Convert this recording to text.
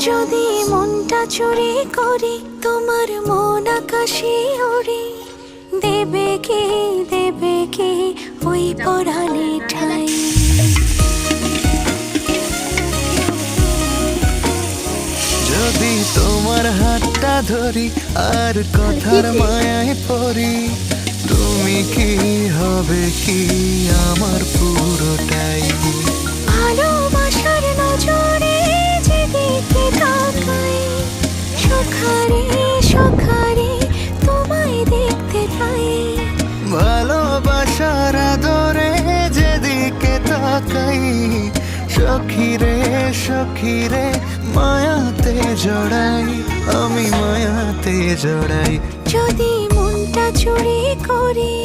যদি মনটা চুরি করি তোমার মন আকাশে ওড়ে, দেবে কি ওই পরাণে ঠাই। যদি তোমার হাতটা ধরি আর কথার মায়ায় পড়ি, তুমি কি হবে কি আমার পুরোটাই। ভালোবাসার নজরে যেদিকে তাকাই, সখারে সখারে তোমায় দেখতে পাই। ভালোবাসার আদরে যেদিকে তাকাই, সখিরে সখিরে মায়াতে জড়াই, আমি মায়াতে জড়াই। যদি মনটা চুরি করি